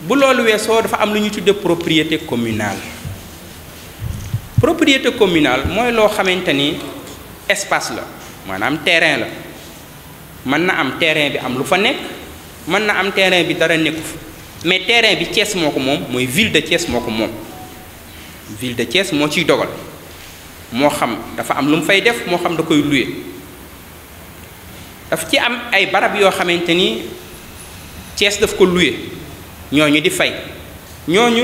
bu loolu weesoo dafa am lu ñu tudde propriété communale. Propriété communale mooy loo xamante ni espace la maanaam terrain la mën na am terrain bi am lu fa nekk mën na am terrain bi dara nekku fa mais terrain bi Thiès moo ko moom mooy ville de Thiès moo ko moom. Ville de Thiès moo ciy dogal moo xam dafa am lu mu fay def moo xam da koy louer daf ci am ay barab yoo xamante ni Thiès daf ko louer ñooñu di fay ñooñu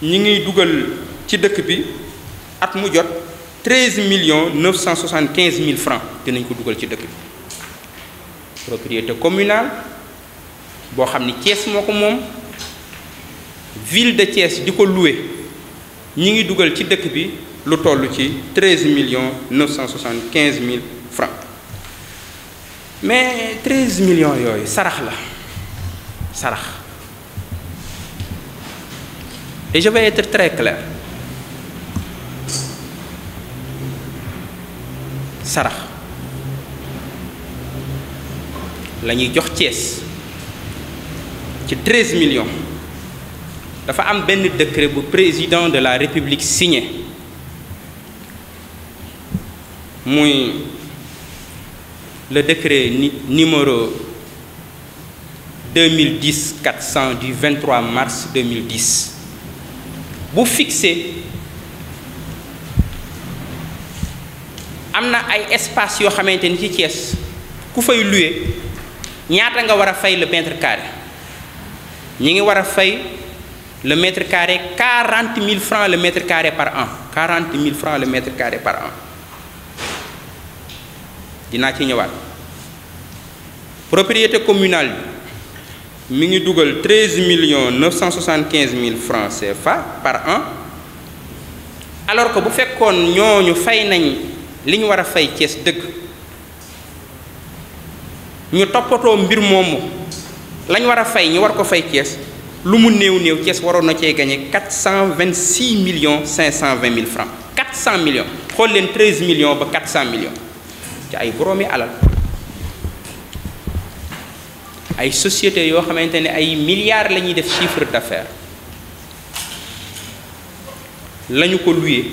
ñi ngi dugal ci dëkk bi at mu jot 13 975 000 francs dinañ ko dugal ci dëkk bi. Propriété communale boo xam ni Thiès moo ko moom ville de Thiès di ko louer ñi ngi dugal ci dëkk bi lu toll ci 13 975 000 francs mais 13 millions yooyu sarax la sarax. Et je vais être très clair sarax la ñuy jox Thiès ci 13 millions dafa am benn décret bu président de la République signé muy le décret numéro 2010-400 du 23 mars 2010 bu fixé am na ay espace yoo xamante ni ci Thiès ku fay louer ñaata nga war a fay le mètre carré ñi ngi war a fay le mètre carré 40 000 francs le mètre carré par an 40 000 francs le mètre carré par an dinaa ci ñëwaat. Propriété communale bi mi ngi dugal 13 975 000 francs CFA par an alors que bu fekkoon ñooñu fay nañ li ñu war a fay Thiès dëgg ñu toppatoo mbir moomu lañ war a fay ñu war ko fay Thiès lu mu néew néew Thiès waroon na cee gagné 426 520 000 francs 400 millions xool leen 13 millions ba 400 millions ci ay boroomi alal ay sociétés yoo xamante ne ay milliards la ñuy def chiffre d'affaires lañu ko loué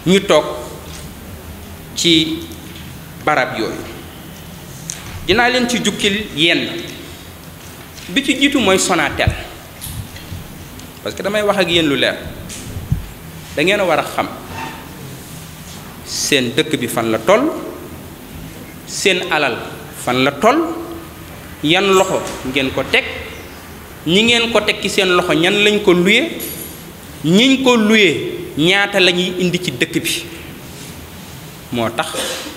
ñu toog ci barab yooyu dinaa leen ci jukkil yenn bi ci jiitu mooy Sonatel parce que damay wax ak yéen lu leer da ngeen a war a xam seen dëkk bi fan la toll seen alal fan la toll yan loxo ngeen ko teg ñi ngeen ko teg ci seen loxo ñan lañ ko luye ñiñ ko luye ñaata la ñuy indi ci dëkk bi moo tax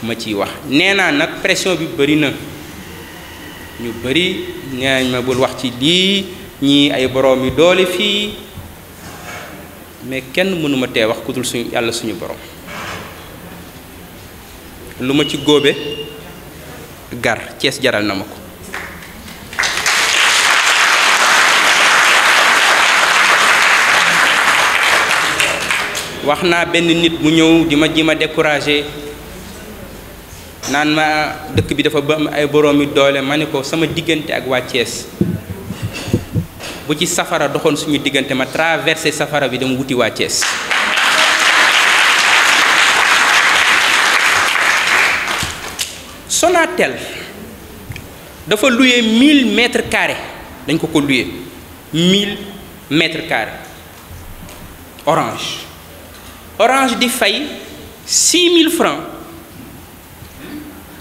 ma ciy wax nee naa nag pression bi bëri na ñu bëri ñaañ ma bul wax ci lii ñii ay borom yu doole fii mais kenn mënuma tee wax ku dul suñu yàlla suñu borom lu ma ci góobe gar Thiès jaral na ma ko wax naa benn nit mu ñëw di ma ji ma découragé naan ma dëkk bi dafa ba ay boroomi doole ma ne ko sama diggante ak waa Thiès bu ci safara doxoon suñu diggante ma traversé safara bi dama wuti waa Thiès Sonatel dafa loué 1000 mètres carrés dañ ko loué 1000 mètres carrés Orange di fay 6 000 francs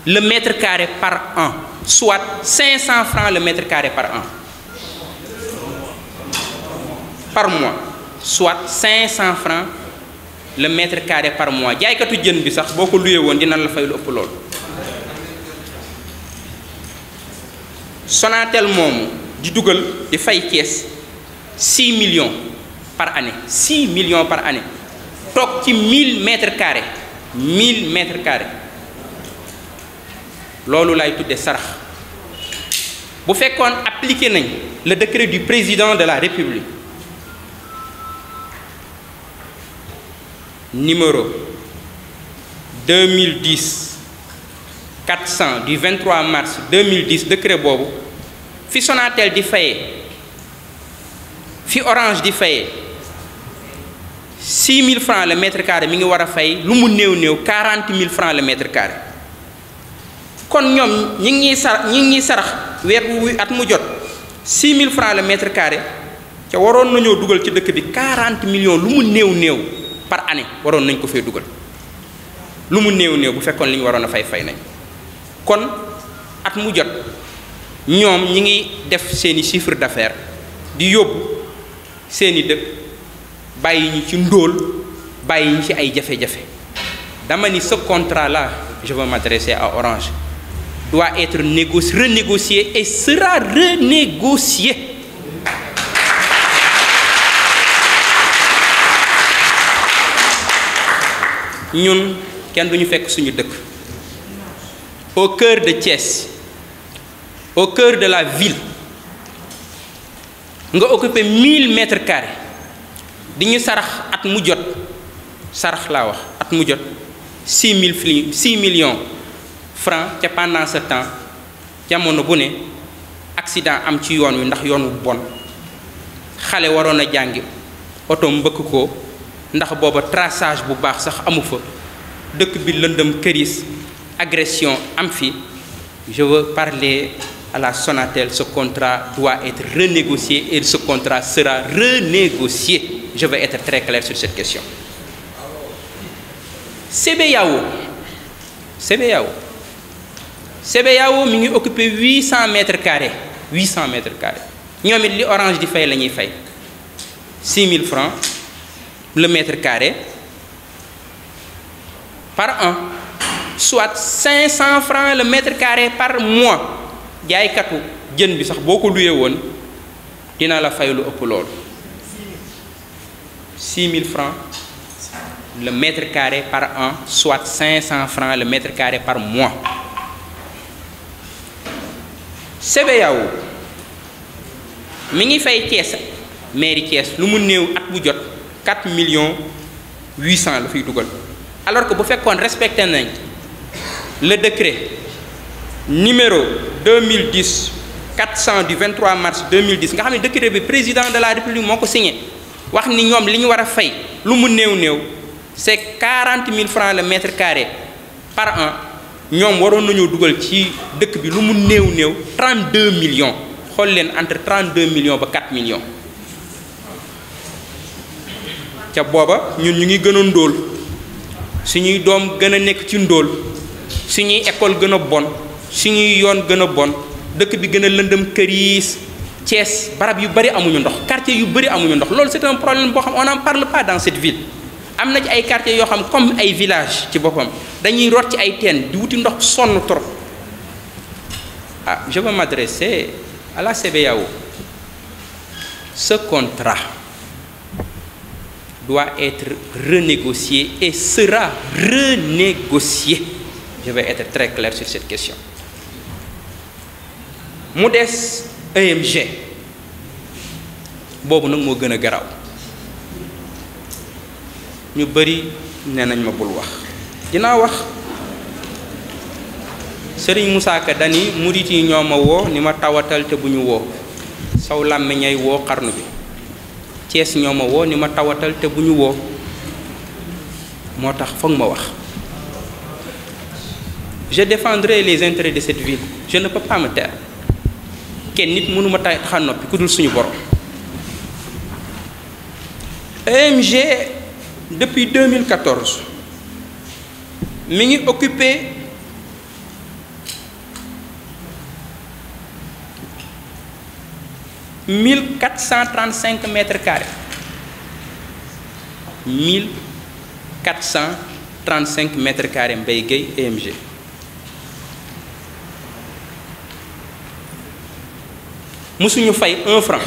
le mètre carré par an soit 500 francs le mètre carré par an par mois soit 500 francs le mètre carré par mois jaaykatu jën bi sax boo ko loué woon dina la fay lu ëpp loolu Sonatel moomu di dugal di fay Thiès 6 millions par année 6 millions par année toog ci 1000 mètres carrés 1000 mètres carrés loolu lay tudde sarax bu fekkoon appliqué nañ le décret du président de la République numéro 2010-400 du 23 mars 2010 décret boobu fi Sonatel di fayee fi Orange di fayee 6 000 francs le mètre carré mi ngi war a fay lu mu néew néew 40 000 francs le mètre carré kon ñoom ñi ngi ñuy sarax weer wu at mu jot 6 000 francs le mètre carré ca waroon nañoo dugal ci dëkk bi 40 millions lu mu néew néew par année waroon nañ ko fee dugal lu mu néew néew bu fekkoon li ñu waroon a fay nañ kon at mu jot ñoom ñi ngi def seeni chiffre d'affaires di yóbbu seeni dëkk bàyyi ñu ci ndóol bàyyi ñu ci ay jafe-jafe dama ni ce contrat là je veux m'adresser à Orange doit être renégocié et sera renégocié. ñun kenn duñu fekk suñu dëkk au cœur de Thiès au cœur de la ville nga occupé 1000 mètres carrés di ñu sarax at mu jot sarax laa wax at mu jot 6 millions francs ca pendant ce temps jamono bu ne accident am ci yoon wi ndax yoon wu bon xale waroon a jàngi oto mbëkk ko ndax booba traçage bu baax sax amu fa dëkk bi lëndëm këris agression am fi. Je veux parler à la Sonatel, ce contrat doit être renégocié et ce contrat sera renégocié. Je veux être très clair sur cette question. CBAO mi ngi occupé 800 mètres carrés 800 mètres carrés ñoom it li Orange di fay la ñuy fay 6 000 francs le mètre carré par an, soit 500 francs le mètre carré par mois. jaaykatu jën bi sax boo ko luyee woon dina la fay lu ëpp loolu 6 000 francs le mètre carré par an, soit 500 francs le mètre carré par mois. CBAO mi ngi fay Thiès mairie Thiès lu mu néew at bu jot 4 millions 800 la fiy dugal, alors que bu fekkoon respecté nañ le décret numéro 2010 400 du 23 mars 2010 nga xam ne décret bi président de la république moo ko signé wax ni ñoom li ñu war a fay lu mu néew néew c'est 40 000 francs le mètre carré par an. ñoom waroon nañoo dugal ci dëkk bi lu mu néew néew 32 millions xool leen entre 32 millions ba 4 millions ca booba ñun ñu ngi gën a ndóol suñuy doom gën a nekk ci ndóol suñuy école gën a bon suñuy yoon gën a bon dëkk bi gën a lëndëm këriis Thiès barab yu bari amuñu ndox quartier yu bari amuñu ndox loolu c'est un problème boo xam on n'en parle pas dans cette ville. am na ci ay quartiers yoo xam comme ay village ci boppam dañuy root ci ay teen di wuti ndox sonn trop. Je veux m'adresser à la CBAO. Ce contrat doit être renégocié et sera renégocié. Je vais être très clair sur cette question. mu des EMG boobu nag moo gën a garaaw. ñu bari nee nañ ma bul wax dinaa wax Serigne Moussa Ka dani murit yi ñoo ma woo ni ma tawatal te bu ñu woo saw làmmiñay woo xarnu bi Thiès ñoo ma woo ni ma tawatal te bu ñu woo moo tax foog ma wax. Je défendrai les intérêts de cette ville, je ne peux pas me taire kenn nit mënu ma tax a noppi ku dul suñu borom. EMG depuis 2014 mi ngi occupé 1435 mètres carrés 1435 mètres carrés Mbaye Gueye EMG. musuñu fay 1 franc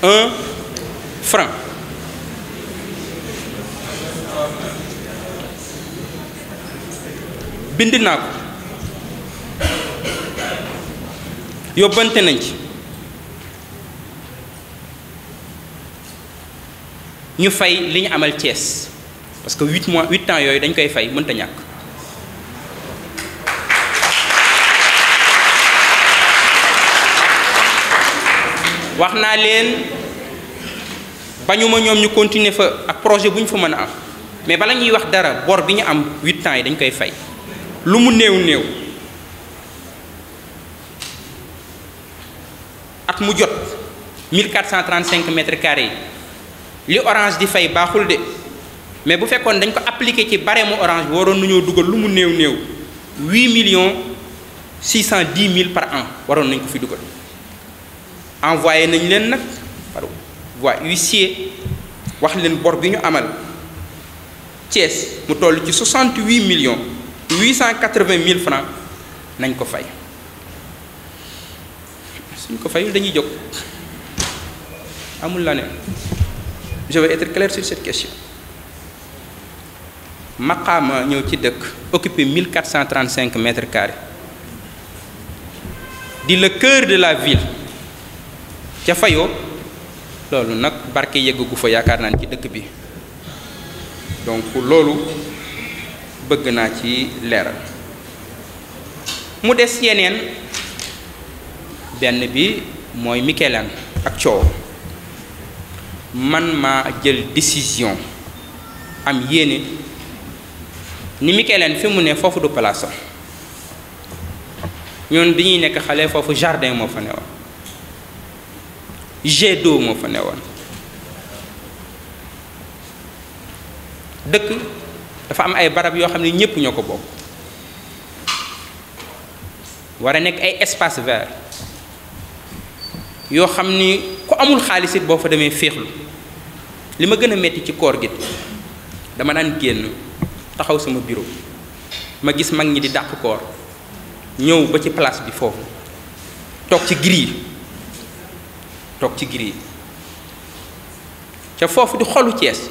1 franc bind naa ko yóbbante nañ ci ñu fay li ñu amal Thiès parce que 8 ans yooyu dañ koy fay mënta ñàkk. wax naa leen bañuma ñoom ñu continuer fa ak projet bu ñu fa mën a am mais bala ñuy wax dara bor bi ñu am 8 ans yi dañ koy fay lu mu néew néew at mu jot 1435 mètres carrés yi li Orange di fay baaxul de mais bu fekkoon dañ ko appliqué ci barème mu Orange bi waroon nañoo dugal lu mu néew néew 8 610 000 par an waroon nañ ko fi dugal envoyé nañ leen nag par voie huissier wax leen bor bi ñu amal Thiès mu toll ci 68 880 000 francs nañ ko fay suñ ko fayul dañuy jóg amul la ne je vais être clair sur cette question maqaama ñëw ci dëkk occupé 1435 mètres carrés di le cœur de la ville ca fayoo loolu nag barke yeggagu fa yaakaar naa ci dëkk bi donc loolu bëgg naa ci leeral mu des yeneen benn bi mooy Mikelaan ak coow man maa jël décision am yéene ni Mikelaan fi mu ne foofu du place am ñoon bi ñuy nekk xale foofu jardin moo fa newoon jet d'eau moo fa newoon dëkk dafa am ay barab yoo xam ne ñépp ñoo ko bokk war a nekk ay espace vert yoo xam ni ku amul xaalis it boo fa demee féexlu li ma gën a metti ci koor gi dama daan génn taxaw sama bureau ma gis mag ñi di dàq koor ñëw ba ci place bi foofu toog ci gris ca foofu di xolu Thiès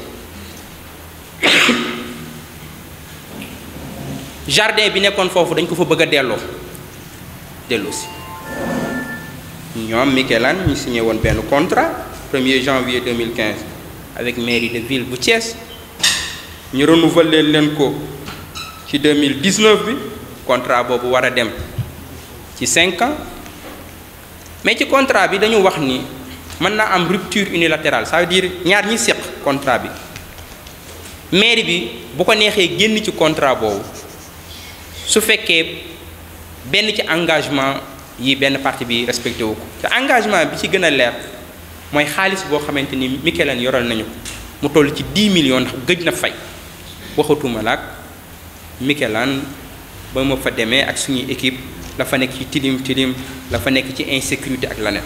jardin bi nekkoon foofu dañ ko fa bëgg a delloo si ñoom Mikelaan ñu signé woon benn contrat 1er janvier 2015 avec mairie de ville bu Thiès ñu renouveler leen ko ci 2019 bi contrat boobu war a dem ci 5 ans mais ci contrat bi dañu wax ni mën naa am rupture unilatérale ça veut dire ñaar ñi séq contrat bi mairie bi bu ko neexee génn ci contrat boobu su fekkee benn ci engagement yi benn partie bi respecté wu ko te engagement bi ci gën a leer mooy xaalis boo xamante ni Mikelaan yoral nañu ko mu toll ci 10 millions ndax gëj na fay waxatuma la ak Mikelaan ba ma fa demee ak suñuy équipe la fa nekk ci tilim la fa nekk ci insécurité ak leneen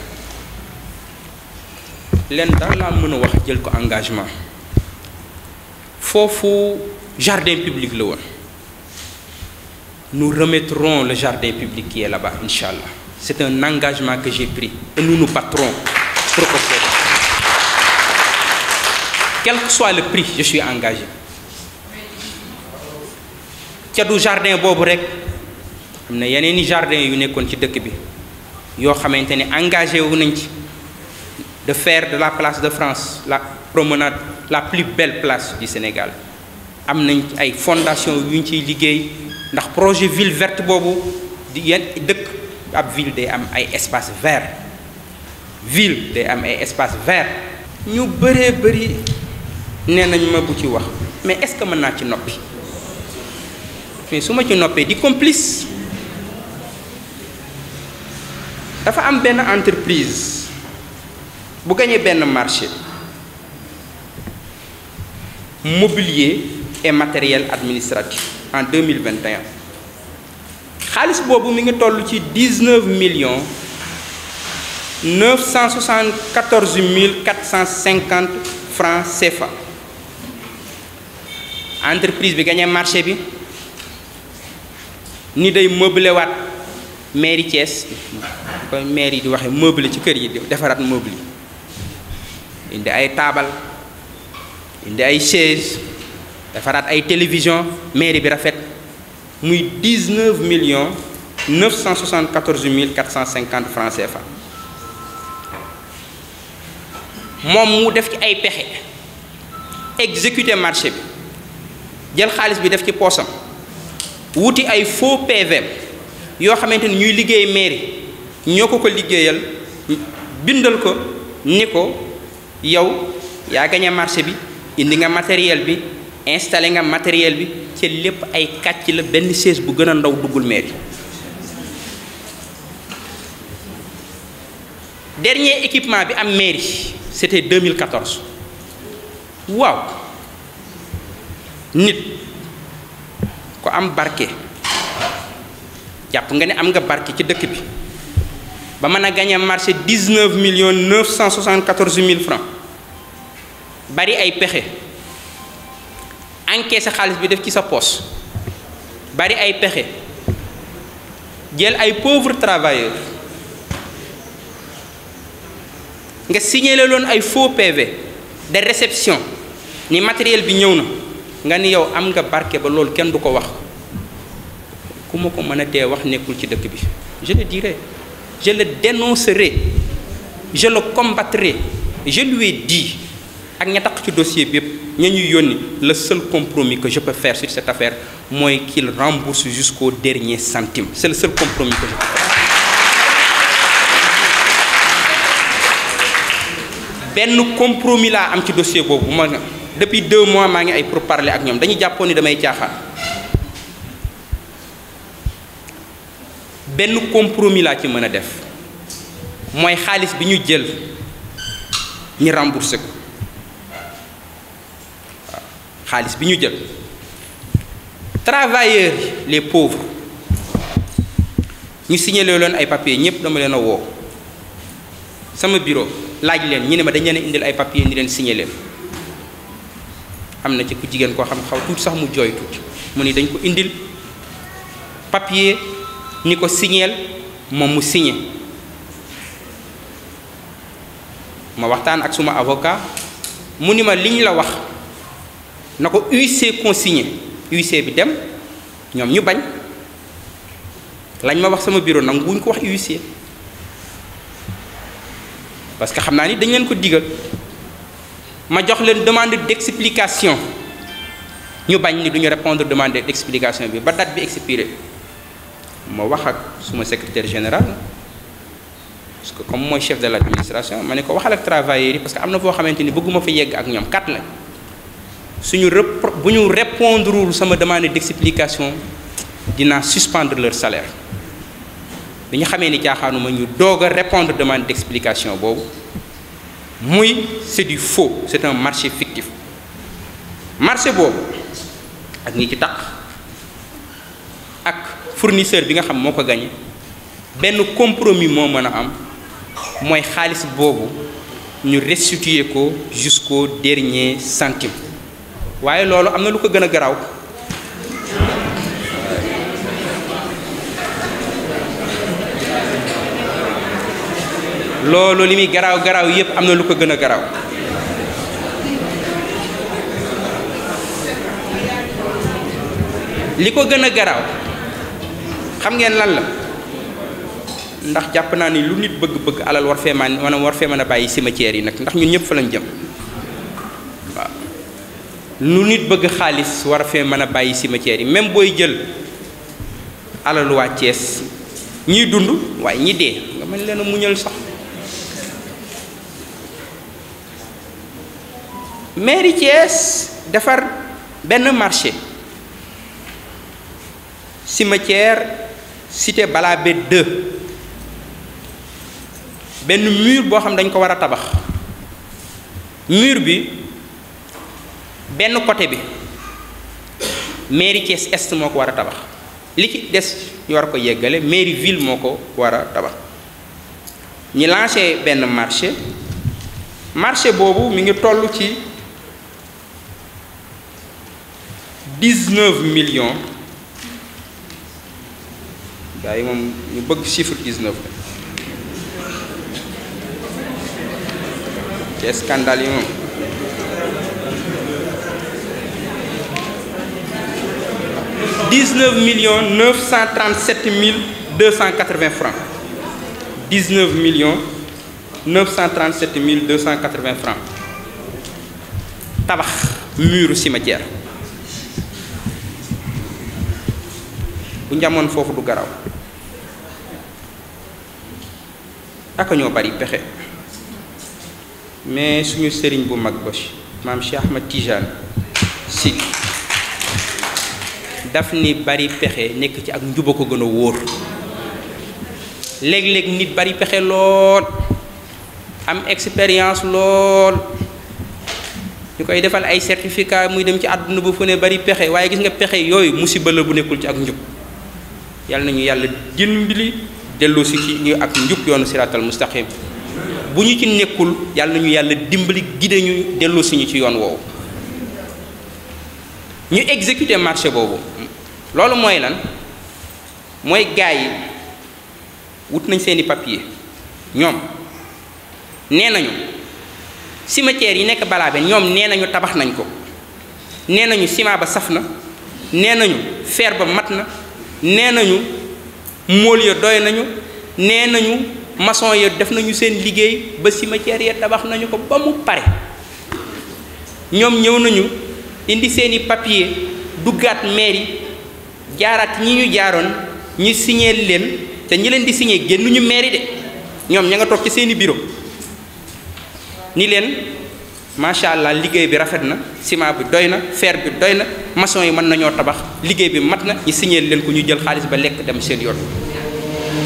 leen daal laa mën a wax jël ko engagement foofu jardin public la woon nous remettrons le jardin public qui est là-bas Inch'Allah c'est un engagement que j'ai pris et nous nous battrons pour que quel que soit le prix je suis engagé ca du jardin boobu rek am na yeneeni jardin yu nekkoon ci dëkk bi yoo xamante ne engagé wu nañ ci de faire de la place de France la promenade la plus belle place du Sénégal am nañ ay fondation yu ñu ciy liggéey ndax projet ville verte boobu di yenn dëkk ab ville day am ay espace vert ville day am ay espace vert ñu bëree bëri nee nañ ma bu ci wax mais est-ce que mën naa ci noppi mais su ma ci noppee di complice dafa am benn entreprise bu gagné benn marché mobilier et matériel administratif en 2021 xaalis boobu mi ngi toll ci 19 974 450 francs CFA entreprise bi gagné marché bi ni day meubler waat mairie Thiès ko mairie di waxe meubler ci kër yi defaraat meuble yi indi ay taabal indi ay chaise defaraat ay télévision mairie bi rafet muy 19 974 450 francs CFA moom mu def ci ay pexe exécuter marché bi jël xaalis bi def ci poosam wuti ay faux PV yoo xamante ni ñuy liggéey mairie ñoo ko liggéeyal bindal ko ni ko yow yaa gagné marché bi indi nga matériel bi installé nga matériel bi ci lépp ay kàcc la benn chaise bu gën a ndaw duggul mairie. Dernier équipement bi am mairie c'était 2014 waaw nit ko am barke jàpp nga ne am nga barke ci dëkk bi ba mën a gagné marché 19 974 000 francs bari ay pexe encaissé xaalis bi def ci sa poche bari ay pexe jël ay pauvres travailleurs nga signalé loon ay faux PV de réception ni matériel bi ñëw na nga ni yow am nga barke ba loolu kenn du ko wax ku ma ko mën a tee wax nekkul ci dëkk bi je le dirai je le dénoncerai je le combattrai je lui ai dit ak ña tax ci dossier bi yëpp ña ñuy yónni le seul compromis que je peux faire sur cette affaire mooy qu'il rembourse jusqu'au dernier centime c'est le seul compromis que je peux faire. benn compromis laa am ci dossier boobu ma depuis 2 mois maa ngi ay pourparlers ak ñoom dañuy jàppoon ni damay caaxaan benn compromis laa ci mën a def mooy xaalis bi ñu jël ñu remboursé ko waaw xaalis bi ñu jël travailleurs les pauvres ñu signalé leen ay papiers ñëpp dama leen a woo sama bureau laaj leen ñu ne ma dañ leen a indil ay papiers ni leen signé leen am na ci ku jigéen koo xam xaw tuuti sax mu jooy tuuti mu ni dañ ko indil papier ni ko signeel moom mu signé ma waxtaan ak suma avocat mu ni ma liñ la wax na ko huissier consigné huissier bi dem ñoom ñu bañ lañ ma wax sama bureau nag wuñ ko wax huissier parce que xam naa ni dañ leen ko digal ma jox leen demande d'explication ñu bañ ni duñu répondre demande d'explication bi ba date bi expiré ma wax ak suma secrétaire général parce que comme mooy chef de l'administration ma ne ko waxal ak travailleurs yi parce que am na foo xamante ni bëgguma fa yegg ak ñoom 4 lañ bu ñu répondrewul sama demande d'explication dinaa suspendre leur salaire bi ñu xamee ni caaxaanuma ñu doog a répondre demande d'explication boobu muy c'est du faux c'est un marché fictif marché boobu ak ñi ci taq ak fournisseur bi nga xam moo ko gagné benn compromis moo mën a am mooy xaalis boobu ñu restituer ko jusqu'au dernier centime waaye loolu am na lu ko gën a garaaw loolu li muy garaaw yépp am na lu ko gën a garaaw li ko gën a garaaw xam ngeen lan la ndax jàpp naa ni lu nit bëgg-bëgg alal war fee mën a bàyyi cimetière yi nag ndax ñun ñëpp fa lañ jëm waaw lu nit bëgg xaalis war fee mën a bàyyi cimetière yi même booy jël alalu waa Thiès ñiy dund waaye ñi dee nga mën leen a muñal sax mairie Thiès defar benn marché cimetière cité Balabé 2 benn mur boo xam dañ ko war a tabax mur bi benn côté bi mairie Thiès Est moo ko war a tabax li ci des ñu war ko yeggale mairie ville moo ko war a tabax ñi lancé benn marché boobu mi ngi toll ci 19 millions gars yi moom ñu bëgg chiffre 19 la ci scandale yi moom $19,937,280 francs 19,937,280 francs tabax muru cimetière bu njamoon foofu du garaw ak ñoo bari pexe mais suñu sëriñ bu mag ba maam Cheikh Ahmad Tijane si daf ni bari pexe nekk ci ak njuba ko gën a wóor. léeg-léeg nit bari pexe lool am expérience lool ñu koy defal ay certificat muy dem ci àdduna bu fu ne bari pexe waaye gis nga pexe yooyu musiba la bu nekkul ci ak njub. yàlla nañu yàlla dimbali delloo si ci ñu ak njub yoonu siraatal mustaqim bu ñu ci nekkul yàlla nañu yàlla dimbali gide ñu delloo si ñu ci yoon woowu. ñu exécuter marché boobu loolu mooy lan mooy gaay yi wut nañ seeni papier ñoom nee nañu cimetière yi nekk Balabé ñoom nee nañu tabax nañ ko nee nañu ciment ba saf na nee nañu fer ba mat na nee nañu mool ya doy nañu nee nañu maçon ya def nañu seen liggéey ba cimetière ya tabax nañu ko ba mu pare ñoom ñëw nañu indi seeni papier duggaat mairie jaaraat ñi ñu jaaroon ñu signé leen te ñi leen di signé génnuñu mairie de ñoom ña nga toog ci seeni bureau ni leen macha allah liggéey bi rafet na ciment bi doy na fer bi doy na maçon yi mën nañoo tabax liggéey bi mat na ñu signé leen ko ñu jël xaalis ba lekk dem seen yoon.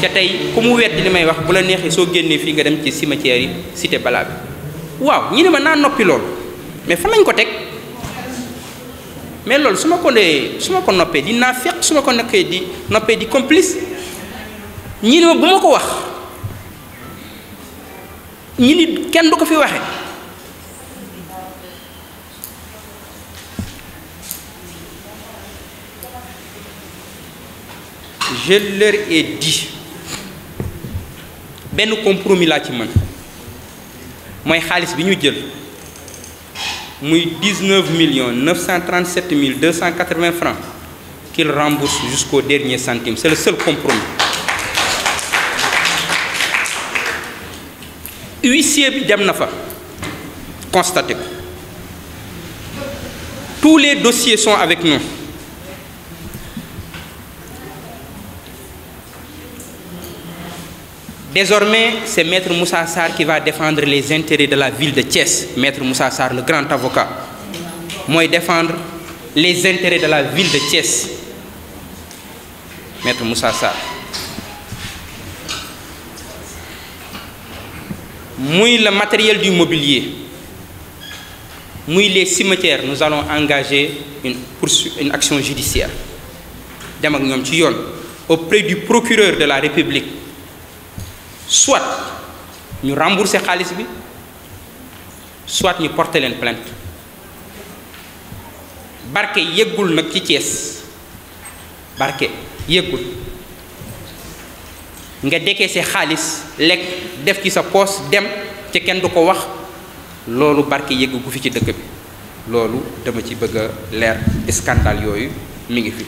ca tey ku mu weddi li may wax bu la neexee soo génnee fii nga dem ci cimetière yi cité Balabé waaw ñi ne ma naa noppi loolu mais fan lañ ko teg mais loolu su ma ko noppee di naa fekk su ma ko nekkee di noppee di complice ñi ne ma bu ma ko wax ñi ni kenn du ko fi waxe je leur ai dit benn compromis laa ci mën mooy xaalis bi ñu jël muy 19 937 280 francs qu'il rembourse jusqu'au dernier centime. C'est le seul compromis. Huissier bi dem na fa constaté ko. Tous les dossiers sont avec nous. Désormais, c'est Maître Moussa Sarr qui va défendre les intérêts de la ville de Thiès. Maître Moussa Sarr, le grand avocat, moi défendre les intérêts de la ville de Thiès. Maître Moussa Sarr. Moi, le matériel du mobilier, moi, les cimetières, nous allons engager une action judiciaire. Auprès du procureur de la République. Soit nous rembourser xaalis bi soit ñu porter leen plainte barke yeggul nag ci Thiès barke yeggul nga décaissé xaalis lekk def ci sa poos dem te kenn du ko wax loolu barke yeggu gu fi ci dëkk bi loolu dama ci bëgg a leer scandale yooyu mi ngi fi